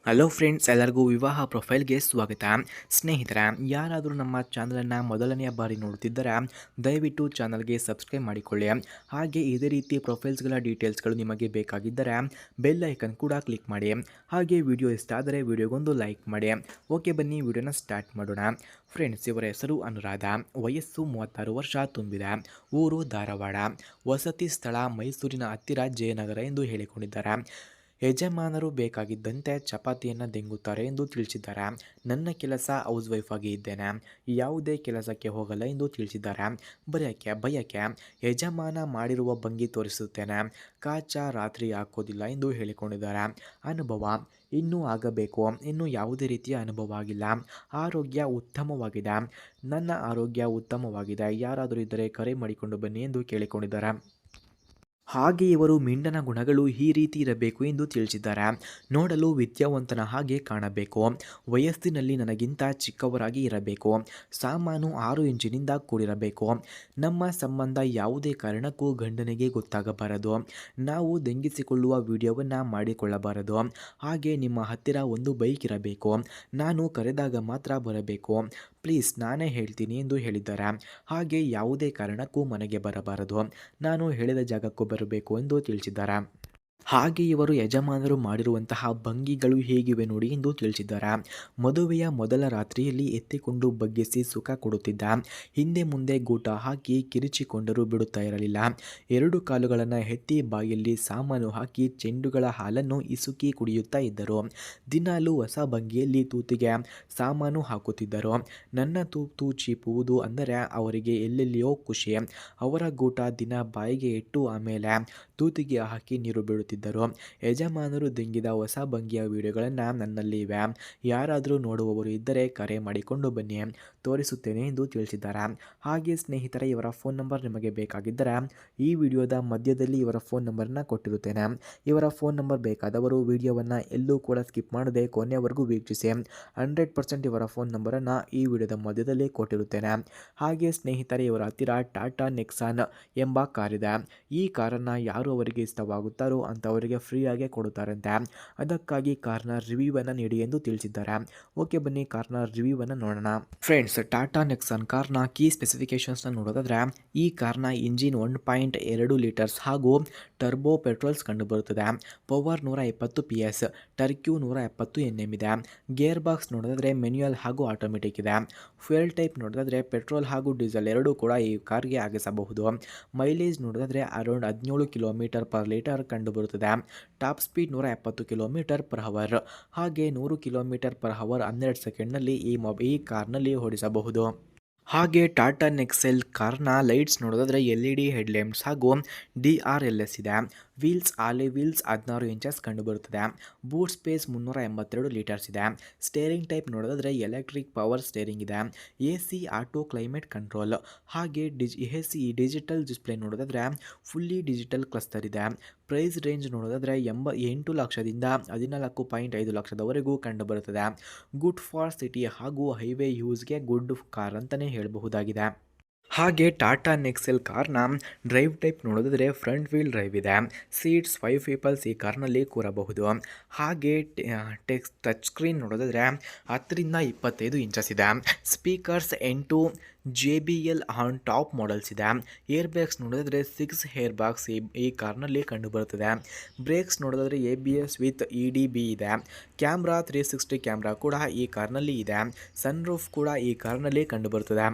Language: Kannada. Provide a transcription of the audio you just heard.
ಹಲೋ ಫ್ರೆಂಡ್ಸ್, ಎಲ್ಲರಿಗೂ ವಿವಾಹ ಪ್ರೊಫೈಲ್ಗೆ ಸ್ವಾಗತ. ಸ್ನೇಹಿತರೆ, ಯಾರಾದರೂ ನಮ್ಮ ಚಾನಲನ್ನು ಮೊದಲನೆಯ ಬಾರಿ ನೋಡುತ್ತಿದ್ದರೆ ದಯವಿಟ್ಟು ಚಾನಲ್ಗೆ ಸಬ್ಸ್ಕ್ರೈಬ್ ಮಾಡಿಕೊಳ್ಳಿ. ಹಾಗೆ ಇದೇ ರೀತಿ ಪ್ರೊಫೈಲ್ಸ್ಗಳ ಡೀಟೇಲ್ಸ್ಗಳು ನಿಮಗೆ ಬೇಕಾಗಿದ್ದರೆ ಬೆಲ್ ಐಕನ್ ಕೂಡ ಕ್ಲಿಕ್ ಮಾಡಿ. ಹಾಗೆ ವಿಡಿಯೋ ಇಷ್ಟ ಆದರೆ ವಿಡಿಯೋಗೊಂದು ಲೈಕ್ ಮಾಡಿ. ಓಕೆ, ಬನ್ನಿ ವಿಡಿಯೋನ ಸ್ಟಾರ್ಟ್ ಮಾಡೋಣ. ಫ್ರೆಂಡ್ಸ್, ಇವರ ಹೆಸರು ಅನುರಾಧ, ವಯಸ್ಸು 36 ವರ್ಷ ತುಂಬಿದೆ, ಊರು ಧಾರವಾಡ, ವಸತಿ ಸ್ಥಳ ಮೈಸೂರಿನ ಹತ್ತಿರ ಜಯನಗರ ಎಂದು ಹೇಳಿಕೊಂಡಿದ್ದಾರೆ. ಯಜಮಾನರು ಬೇಕಾಗಿದ್ದಂತೆ ಚಪಾತಿಯನ್ನು ದೆಂಗುತ್ತಾರೆ ಎಂದು ತಿಳಿಸಿದ್ದಾರೆ. ನನ್ನ ಕೆಲಸ ಹೌಸ್ ವೈಫ್ ಆಗಿ ಇದ್ದೇನೆ, ಯಾವುದೇ ಕೆಲಸಕ್ಕೆ ಹೋಗಲ್ಲ ಎಂದು ತಿಳಿಸಿದ್ದಾರೆ. ಭಯಕ್ಕೆ ಯಜಮಾನ ಮಾಡಿರುವ ಭಂಗಿ ತೋರಿಸುತ್ತೇನೆ, ಕಾಚ ರಾತ್ರಿ ಹಾಕೋದಿಲ್ಲ ಎಂದು ಹೇಳಿಕೊಂಡಿದ್ದಾರೆ. ಅನುಭವ ಇನ್ನೂ ಆಗಬೇಕು, ಇನ್ನೂ ಯಾವುದೇ ರೀತಿಯ ಅನುಭವ ಆಗಿಲ್ಲ. ಆರೋಗ್ಯ ಉತ್ತಮವಾಗಿದೆ, ನನ್ನ ಆರೋಗ್ಯ ಉತ್ತಮವಾಗಿದೆ, ಯಾರಾದರೂ ಇದ್ದರೆ ಕರೆ ಮಾಡಿಕೊಂಡು ಬನ್ನಿ ಎಂದು ಕೇಳಿಕೊಂಡಿದ್ದಾರೆ. ಹಾಗೆ ಇವರು ಮಿಂಡನ ಗುಣಗಳು ಈ ರೀತಿ ಇರಬೇಕು ಎಂದು ತಿಳಿಸಿದ್ದಾರೆ. ನೋಡಲು ವಿದ್ಯಾವಂತನ ಹಾಗೆ ಕಾಣಬೇಕು, ವಯಸ್ಸಿನಲ್ಲಿ ನನಗಿಂತ ಚಿಕ್ಕವರಾಗಿ ಇರಬೇಕು, ಸಾಮಾನು 6 ಇಂಚಿನಿಂದ ಕೂಡಿರಬೇಕು, ನಮ್ಮ ಸಂಬಂಧ ಯಾವುದೇ ಕಾರಣಕ್ಕೂ ಗಂಡನಿಗೆ ಗೊತ್ತಾಗಬಾರದು, ನಾವು ದೆಂಗಿಸಿಕೊಳ್ಳುವ ವಿಡಿಯೋವನ್ನು ಮಾಡಿಕೊಳ್ಳಬಾರದು, ಹಾಗೆ ನಿಮ್ಮ ಹತ್ತಿರ ಒಂದು ಬೈಕ್ ಇರಬೇಕು, ನಾನು ಕರೆದಾಗ ಮಾತ್ರ ಬರಬೇಕು, ಪ್ಲೀಸ್ ನಾನೇ ಹೇಳ್ತೀನಿ ಎಂದು ಹೇಳಿದ್ದಾರೆ. ಹಾಗೆ ಯಾವುದೇ ಕಾರಣಕ್ಕೂ ಮನೆಗೆ ಬರಬಾರದು, ನಾನು ಹೇಳಿದ ಜಾಗಕ್ಕೂ ಬರಬೇಕು ಎಂದು ತಿಳಿಸಿದ್ದಾರೆ. ಹಾಗೆ ಇವರು ಯಜಮಾನರು ಮಾಡಿರುವಂತಹ ಭಂಗಿಗಳು ಹೇಗಿವೆ ನೋಡಿ ಎಂದು ತಿಳಿಸಿದ್ದಾರೆ. ಮದುವೆಯ ಮೊದಲ ರಾತ್ರಿಯಲ್ಲಿ ಎತ್ತಿಕೊಂಡು ಬಗ್ಗಿಸಿ ಸುಖ ಕೊಡುತ್ತಿದ್ದ, ಹಿಂದೆ ಮುಂದೆ ಗೂಟ ಹಾಕಿ ಕಿರಿಚಿಕೊಂಡರೂ ಬಿಡುತ್ತಾ ಇರಲಿಲ್ಲ. 2 ಕಾಲುಗಳನ್ನು ಎತ್ತಿ ಬಾಯಲ್ಲಿ ಸಾಮಾನು ಹಾಕಿ ಚೆಂಡುಗಳ ಹಾಲನ್ನು ಇಸುಕಿ ಕುಡಿಯುತ್ತಾ ಇದ್ದರು. ದಿನಾಲೂ ಹೊಸ ಭಂಗಿಯಲ್ಲಿ ತೂತಿಗೆ ಸಾಮಾನು ಹಾಕುತ್ತಿದ್ದರು. ನನ್ನ ತೂತು ಚೀಪುವುದು ಅಂದರೆ ಅವರಿಗೆ ಎಲ್ಲೆಲ್ಲಿಯೋ ಖುಷಿ. ಅವರ ಗೂಟ ದಿನ ಬಾಯಿಗೆ ಇಟ್ಟು ಆಮೇಲೆ ತೂತಿಗೆ ಹಾಕಿ ನೀರು ಬಿಡುತ್ತಿದ್ದರು. ಯಜಮಾನರು ದೆಂಗಿದ ಹೊಸ ಭಂಗಿಯ ವಿಡಿಯೋಗಳನ್ನು ನನ್ನಲ್ಲಿವೆ, ಯಾರಾದರೂ ನೋಡುವವರು ಇದ್ದರೆ ಕರೆ ಮಾಡಿಕೊಂಡು ಬನ್ನಿ, ತೋರಿಸುತ್ತೇನೆ ಎಂದು ತಿಳಿಸಿದ್ದಾರೆ. ಹಾಗೆ ಸ್ನೇಹಿತರೆ, ಇವರ ಫೋನ್ ನಂಬರ್ ನಿಮಗೆ ಬೇಕಾಗಿದ್ದರೆ ಈ ವಿಡಿಯೋದ ಮಧ್ಯದಲ್ಲಿ ಇವರ ಫೋನ್ ನಂಬರನ್ನು ಕೊಟ್ಟಿರುತ್ತೇನೆ. ಇವರ ಫೋನ್ ನಂಬರ್ ಬೇಕಾದವರು ವಿಡಿಯೋವನ್ನು ಎಲ್ಲೂ ಕೂಡ ಸ್ಕಿಪ್ ಮಾಡದೆ ಕೊನೆಯವರೆಗೂ ವೀಕ್ಷಿಸಿ. 100% ಇವರ ಫೋನ್ ನಂಬರನ್ನು ಈ ವಿಡಿಯೋದ ಮಧ್ಯದಲ್ಲಿ ಕೊಟ್ಟಿರುತ್ತೇನೆ. ಹಾಗೆ ಸ್ನೇಹಿತರೆ, ಇವರ ಹತ್ತಿರ ಟಾಟಾ ನೆಕ್ಸಾನ್ ಎಂಬ ಕಾರಿದೆ. ಈ ಕಾರನ್ನು ಯಾರು ಅವರಿಗೆ ಇಷ್ಟವಾಗುತ್ತಾರೋ ಅಂಥವರಿಗೆ ಫ್ರೀಯಾಗಿ ಕೊಡುತ್ತಾರಂತೆ. ಅದಕ್ಕಾಗಿ ಕಾರ್ನ ರಿವ್ಯೂವನ್ನು ನೀಡಿ ಎಂದು ತಿಳಿಸಿದ್ದಾರೆ. ಓಕೆ, ಬನ್ನಿ ಕಾರ್ನ ರಿವ್ಯೂವನ್ನು ನೋಡೋಣ. ಫ್ರೆಂಡ್ಸ್, ಟಾಟಾ ನೆಕ್ಸಾನ್ ಕಾರ್ನ ಕೀ ಸ್ಪೆಸಿಫಿಕೇಶನ್ಸ್ನ ನೋಡೋದಾದರೆ ಈ ಕಾರ್ನ ಇಂಜಿನ್ 1.2 ಲೀಟರ್ಸ್ ಹಾಗೂ ಟರ್ಬೋ ಪೆಟ್ರೋಲ್ಸ್ ಕಂಡುಬರುತ್ತದೆ. ಪವರ್ 120 PS, ಟರ್ಕ್ಯೂ 170 Nm ಇದೆ. ಗೇರ್ ಬಾಕ್ಸ್ ನೋಡೋದಾದರೆ ಮೆನ್ಯುಯಲ್ ಹಾಗೂ ಆಟೋಮೆಟಿಕ್ ಇದೆ. ಫ್ಯೂಯಲ್ ಟೈಪ್ ನೋಡೋದಾದರೆ ಪೆಟ್ರೋಲ್ ಹಾಗೂ ಡೀಸೆಲ್ ಎರಡೂ ಕೂಡ ಈ ಕಾರ್ಗೆ ಆಗಿಸಬಹುದು. ಮೈಲೇಜ್ ನೋಡೋದಾದರೆ ಅರೌಂಡ್ 17 km/ಲೀಟರ್ ಕಂಡುಬರುತ್ತದೆ. ಟಾಪ್ ಸ್ಪೀಡ್ 170 km/h, ಹಾಗೆ 100 km/h 12 ಸೆಕೆಂಡ್ನಲ್ಲಿ ಈ ಕಾರ್ನಲ್ಲಿ ಓಡಿಸಬಹುದು. ಹಾಗೆ ಟಾಟಾ ನೆಕ್ಸೆಲ್ ಕಾರ್ನ ಲೈಟ್ಸ್ ನೋಡೋದಾದರೆ LED ಹೆಡ್ಲ್ಯಾಂಪ್ಸ್ ಹಾಗೂ DRLS ಇದೆ. ವೀಲ್ಸ್ ಆಲಿ ವೀಲ್ಸ್ 16 ಇಂಚಸ್ ಕಂಡುಬರುತ್ತದೆ. ಬೂಟ್ ಸ್ಪೇಸ್ 382 ಲೀಟರ್ಸ್ ಇದೆ. ಸ್ಟೇರಿಂಗ್ ಟೈಪ್ ನೋಡೋದಾದರೆ ಎಲೆಕ್ಟ್ರಿಕ್ ಪವರ್ ಸ್ಟೇರಿಂಗ್ ಇದೆ. AC ಆಟೋ ಕ್ಲೈಮೇಟ್ ಕಂಟ್ರೋಲ್, ಹಾಗೆ AC ಡಿಜಿಟಲ್ ಡಿಸ್ಪ್ಲೇ ನೋಡೋದಾದರೆ ಫುಲ್ಲಿ ಡಿಜಿಟಲ್ ಕ್ಲಸ್ಟರ್ ಇದೆ. ಪ್ರೈಸ್ ರೇಂಜ್ ನೋಡೋದಾದರೆ 8 ಲಕ್ಷದಿಂದ 14.5 ಲಕ್ಷದವರೆಗೂ ಕಂಡುಬರುತ್ತದೆ. ಗುಡ್ ಫಾರ್ ಸಿಟಿ ಹಾಗೂ ಹೈವೇ ಯೂಸ್ಗೆ ಗುಡ್ ಕಾರ್ ಅಂತಲೇ ಹೇಳಬಹುದಾಗಿದೆ. ಹಾಗೆ ಟಾಟಾ ನೆಕ್ಸೆಲ್ ಕಾರ್ನ ಡ್ರೈವ್ ಟೈಪ್ ನೋಡೋದಾದರೆ ಫ್ರಂಟ್ ವೀಲ್ ಡ್ರೈವ್ ಇದೆ. ಸೀಟ್ಸ್ 5 ಪೀಪಲ್ಸ್ ಈ ಕಾರ್ನಲ್ಲಿ ಕೂರಬಹುದು. ಹಾಗೆ ಟಚ್ ಸ್ಕ್ರೀನ್ ನೋಡೋದಾದರೆ 10ರಿಂದ 25 ಇಂಚಸ್ ಇದೆ. Speakers 8 JBL on top models ಇದೆ. ಏರ್ ಬ್ಯಾಗ್ಸ್ ನೋಡೋದಾದರೆ 6 ಏರ್ ಬ್ಯಾಗ್ಸ್ ಈ ಕಾರ್ನಲ್ಲಿ ಕಂಡುಬರುತ್ತದೆ. ಬ್ರೇಕ್ಸ್ ನೋಡೋದಾದರೆ ABS ವಿತ್ EDB ಇದೆ. ಕ್ಯಾಮ್ರಾ 360 ಕ್ಯಾಮ್ರಾ ಕೂಡ ಈ ಕಾರ್ನಲ್ಲಿ ಇದೆ. ಸನ್ರೂಫ್ ಕೂಡ ಈ ಕಾರ್ನಲ್ಲಿ ಕಂಡುಬರುತ್ತದೆ.